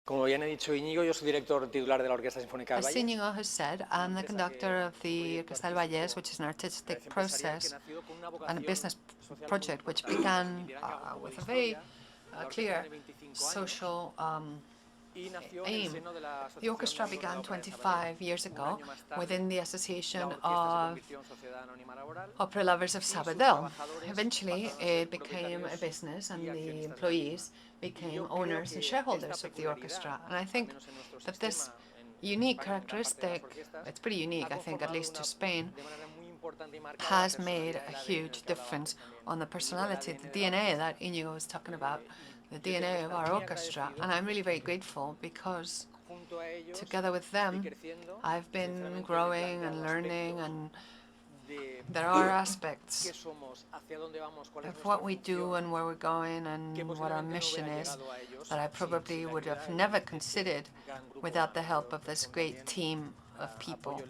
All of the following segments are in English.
Como bien he dicho Íñigo, yo soy director titular de la Orquesta Sinfónica del As Valle. Íñigo has said, I'm the conductor of the Orquesta del Valles, which is an artistic process and a business project which began with a very clear social aim. The orchestra began 25 years ago within the Association of Opera Lovers of Sabadell. Eventually, it became a business, and the employees became owners and shareholders of the orchestra. And I think that this unique characteristic, it's pretty unique, I think, at least to Spain, has made a huge difference on the personality, the DNA that Íñigo was talking about, the DNA of our orchestra. And I'm really very grateful because together with them, I've been growing and learning, and there are aspects of what we do and where we're going and what our mission is that I probably would have never considered without the help of this great team of people.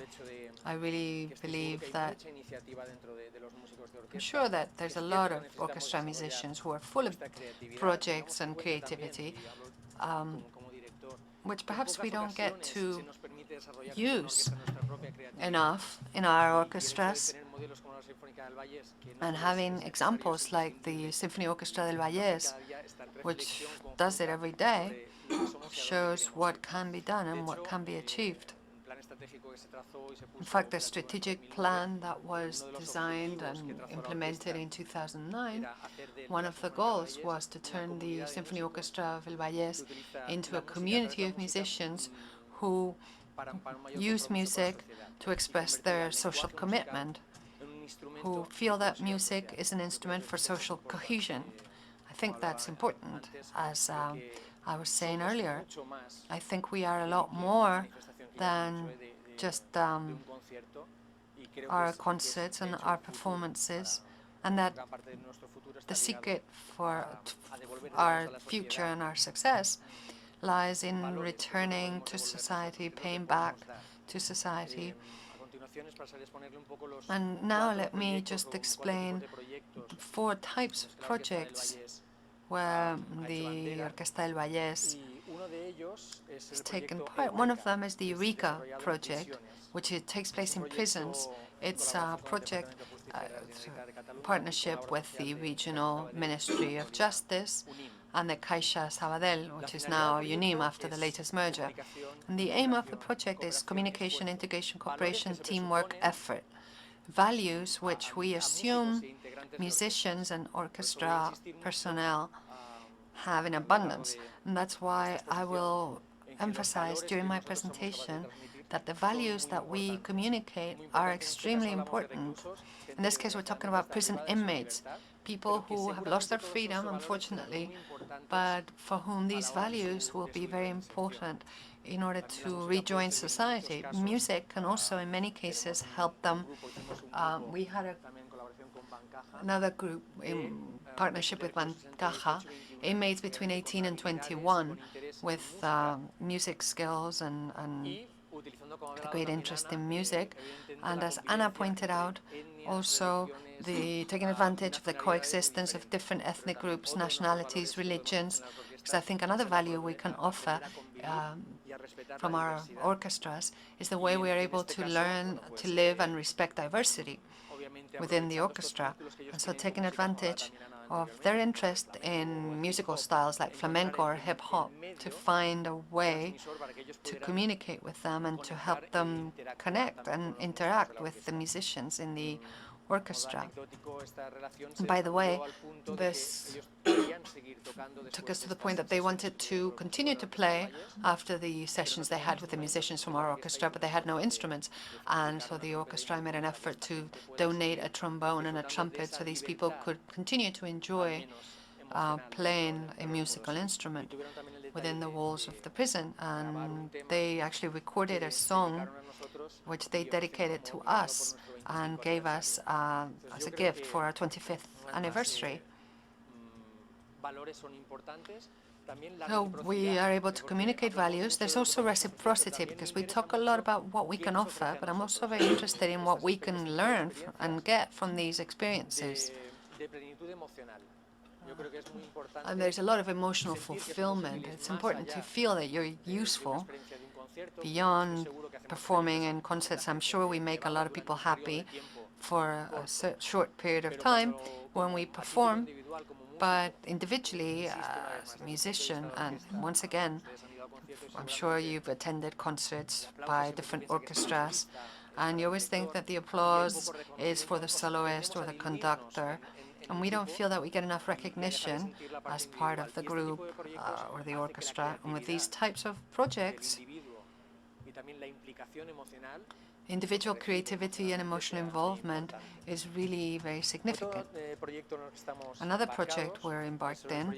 I really believe that I'm sure that there's a lot of orchestra musicians who are full of projects and creativity, which perhaps we don't get to use enough in our orchestras. And having examples like the Symphony Orchestra del Valles, which does it every day, shows what can be done and what can be achieved. In fact, the strategic plan that was designed and implemented in 2009, one of the goals was to turn the Symphony Orchestra of El Valles into a community of musicians who use music to express their social commitment, who feel that music is an instrument for social cohesion. I think that's important. As I was saying earlier, I think we are a lot more than just our concerts and our performances, and that the secret for our future and our success lies in returning to society, paying back to society. And now let me just explain the 4 types of projects where the Orquesta del Valles has taken part. One of them is the Eureka project, which takes place in prisons. It's a project, partnership with the Regional Ministry of Justice and the Caixa Sabadell, which is now UNIM after the latest merger. And the aim of the project is communication, integration, cooperation, teamwork, effort. Values which we assume musicians and orchestra personnel have in abundance. And that's why I will emphasize during my presentation that the values that we communicate are extremely important. In this case, we're talking about prison inmates, people who have lost their freedom, unfortunately, but for whom these values will be very important in order to rejoin society. Music can also, in many cases, help them. We had another group in partnership with Bancaja, inmates between 18 and 21 with music skills and a great interest in music. And as Anna pointed out, also taking advantage of the coexistence of different ethnic groups, nationalities, religions, because I think another value we can offer from our orchestras is the way we are able to learn to live and respect diversity within the orchestra. And so taking advantage of their interest in musical styles like flamenco or hip-hop to find a way to communicate with them and to help them connect and interact with the musicians in the orchestra. And by the way, this took us to the point that they wanted to continue to play after the sessions they had with the musicians from our orchestra, but they had no instruments. And so the orchestra made an effort to donate a trombone and a trumpet so these people could continue to enjoy playing a musical instrument within the walls of the prison. And they actually recorded a song which they dedicated to us and gave us as a gift for our 25th anniversary. So we are able to communicate values. There's also reciprocity, because we talk a lot about what we can offer, but I'm also very interested in what we can learn and get from these experiences. And there's a lot of emotional fulfillment. It's important to feel that you're useful beyond performing in concerts. I'm sure we make a lot of people happy for a short period of time when we perform, but individually, as a musician, and once again, I'm sure you've attended concerts by different orchestras, and you always think that the applause is for the soloist or the conductor, and we don't feel that we get enough recognition as part of the group or the orchestra. And with these types of projects, individual creativity and emotional involvement is really very significant. Another project we're embarked in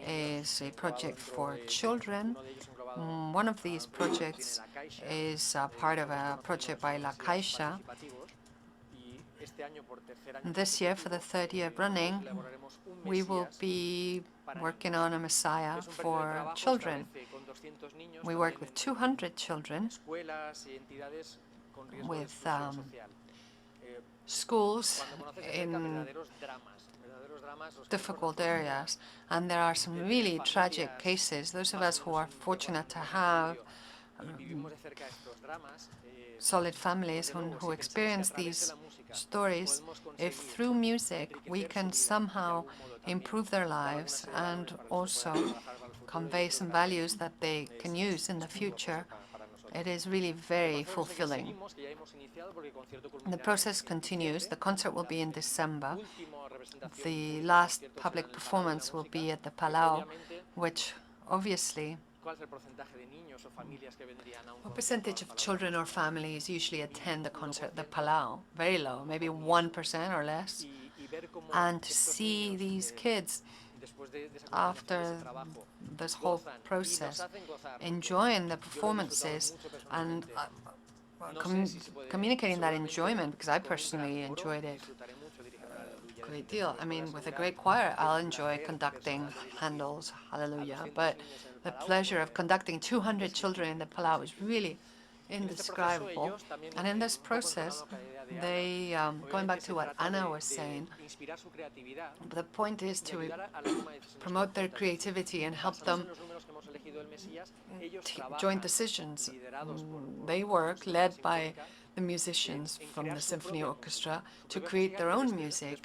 is a project for children. One of these projects is part of a project by La Caixa. This year, for the third year running, we will be working on a Messiah for children. We work with 200 children with schools in difficult areas, and there are some really tragic cases. Those of us who are fortunate to have solid families who experience these stories, if through music we can somehow improve their lives and also convey some values that they can use in the future, it is really very fulfilling. The process continues. The concert will be in December. The last public performance will be at the Palau, which obviously, what percentage of children or families usually attend the concert at the Palau? Very low, maybe 1% or less. And to see these kids after this whole process enjoying the performances and communicating that enjoyment, because I personally enjoyed it a great deal. I mean, with a great choir, I'll enjoy conducting Handel's Hallelujah, but the pleasure of conducting 200 children in the Palau is really indescribable. And in this process, they, going back to what Ana was saying, the point is to promote their creativity and help them joint decisions. They work, led by the musicians from the symphony orchestra, to create their own music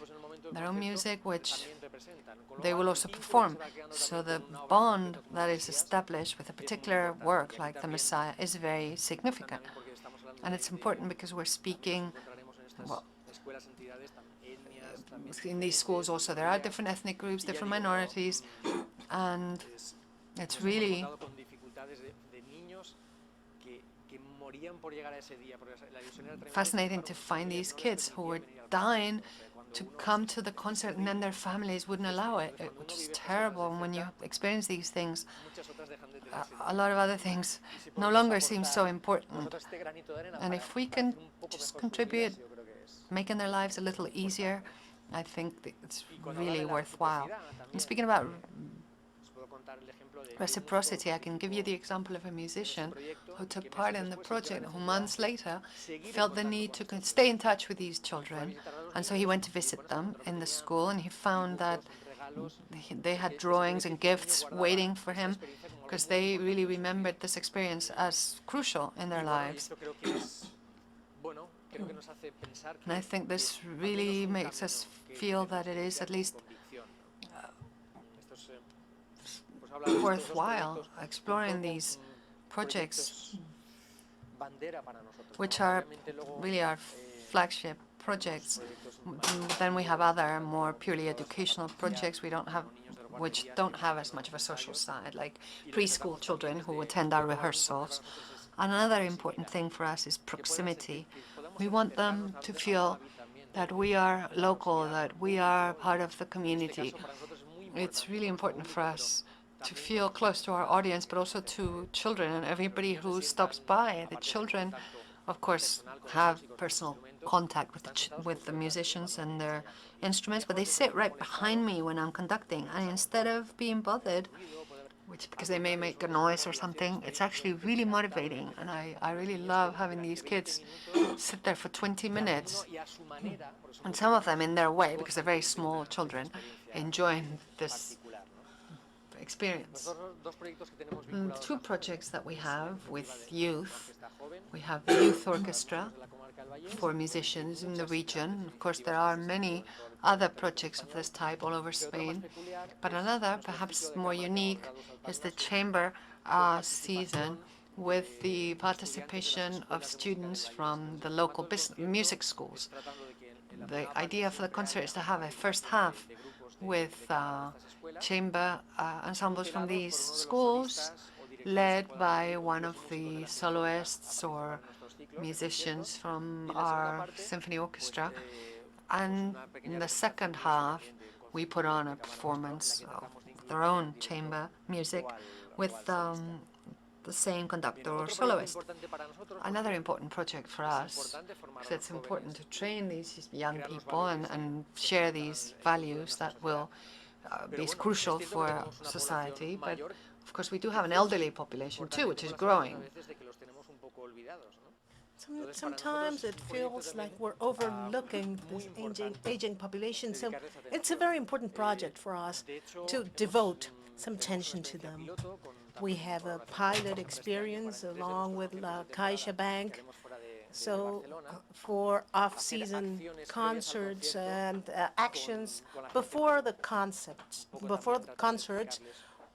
which they will also perform. So the bond that is established with a particular work like the Messiah is very significant. And it's important because we're speaking, well, in these schools also there are different ethnic groups, different minorities, and it's really fascinating to find these kids who were dying to come to the concert, and then their families wouldn't allow it, which is terrible. And when you experience these things, a lot of other things no longer seem so important. And if we can just contribute, making their lives a little easier, I think that it's really worthwhile. And speaking about reciprocity, I can give you the example of a musician who took part in the project, who months later felt the need to stay in touch with these children. And so he went to visit them in the school, and he found that they had drawings and gifts waiting for him because they really remembered this experience as crucial in their lives. And I think this really makes us feel that it is at least worthwhile exploring these projects, which are really our flagship projects. Then we have other more purely educational projects which don't have as much of a social side, like preschool children who attend our rehearsals. Another important thing for us is proximity. We want them to feel that we are local, that we are part of the community. It's really important for us to feel close to our audience, but also to children and everybody who stops by. The children, of course, have personal contact with the musicians and their instruments, but they sit right behind me when I'm conducting. And instead of being bothered because they may make a noise or something. It's actually really motivating, and I really love having these kids sit there for 20 minutes, and some of them in their way, because they're very small children, enjoying this experience. Two projects that we have with youth. We have the Youth Orchestra for musicians in the region. Of course, there are many other projects of this type all over Spain. But another, perhaps more unique, is the chamber season with the participation of students from the local music schools. The idea for the concert is to have a first half with chamber ensembles from these schools, led by one of the soloists or musicians from our symphony orchestra. And in the second half, we put on a performance of their own chamber music with the same conductor or soloist. Another important project for us, because it's important to train these young people and share these values that will be crucial for society. But of course, we do have an elderly population too, which is growing. Sometimes it feels like we're overlooking this aging population, so it's a very important project for us to devote some attention to them. We have a pilot experience along with La Caixa Bank, so for off-season concerts and actions before the concerts,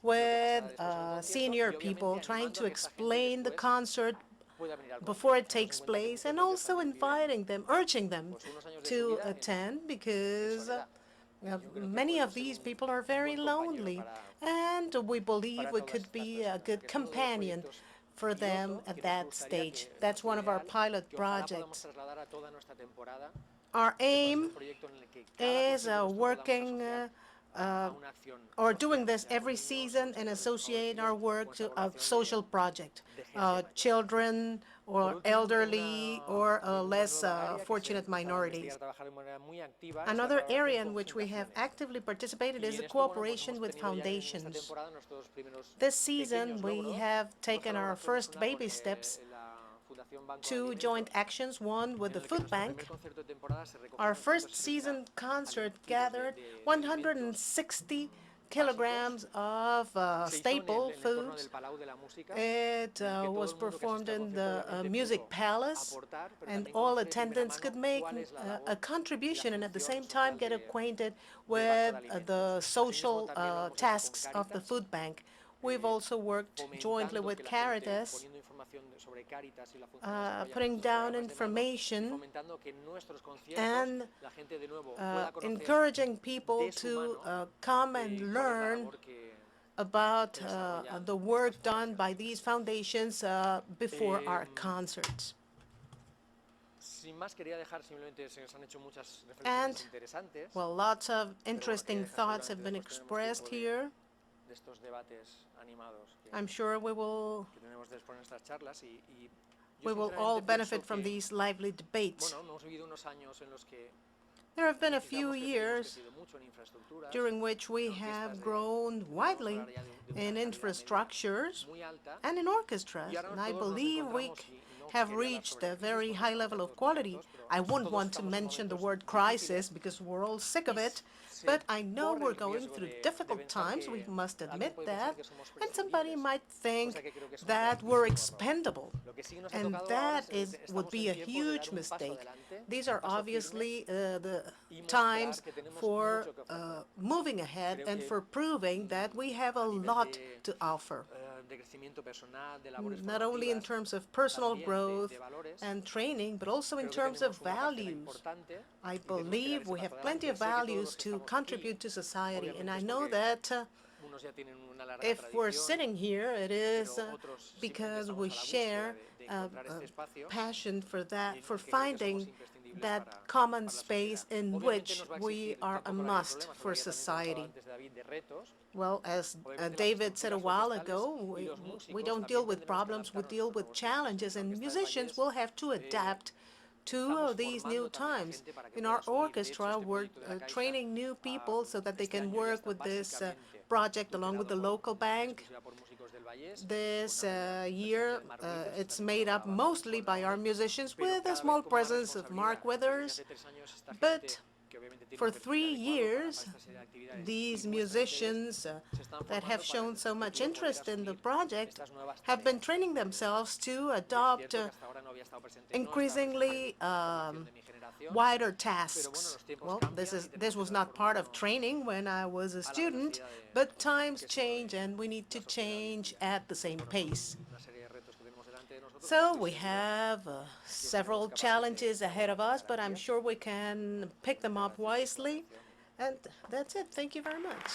with senior people trying to explain the concert before it takes place, and also inviting them, urging them to attend, because many of these people are very lonely, and we believe we could be a good companion for them at that stage. That's one of our pilot projects. Our aim is working or doing this every season and associate our work to a social project, children or elderly or less fortunate minorities. Another area in which we have actively participated is the cooperation with foundations. This season, we have taken our first baby steps, two joint actions, one with the food bank. Our first season concert gathered 160 kilograms of staple foods. It was performed in the Music Palace, and all attendants could make a contribution and at the same time get acquainted with the social tasks of the food bank. We've also worked jointly with Caritas, putting down information and encouraging people to come and learn about the work done by these foundations before our concerts. And, well, lots of interesting thoughts have been expressed here. I'm sure we will all benefit from these lively debates. There have been a few years during which we have grown widely in infrastructures and in orchestras, and I believe we have reached a very high level of quality. I wouldn't want to mention the word crisis because we're all sick of it, but I know we're going through difficult times, we must admit that, and somebody might think that we're expendable, and that would be a huge mistake. These are obviously the times for moving ahead and for proving that we have a lot to offer, not only in terms of personal growth and training, but also in terms of values. I believe we have plenty of values to contribute to society, and I know that if we're sitting here, it is because we share a passion for that, for finding that common space in which we are a must for society. Well, as David said a while ago, we don't deal with problems, we deal with challenges, and musicians will have to adapt to these new times. In our orchestra, we're training new people so that they can work with this project along with the local bank. This year, it's made up mostly by our musicians with a small presence of Mark Withers, but for 3 years, these musicians that have shown so much interest in the project have been training themselves to adopt increasingly wider tasks. Well, this was not part of training when I was a student, but times change and we need to change at the same pace. So we have several challenges ahead of us, but I'm sure we can pick them up wisely. And that's it. Thank you very much.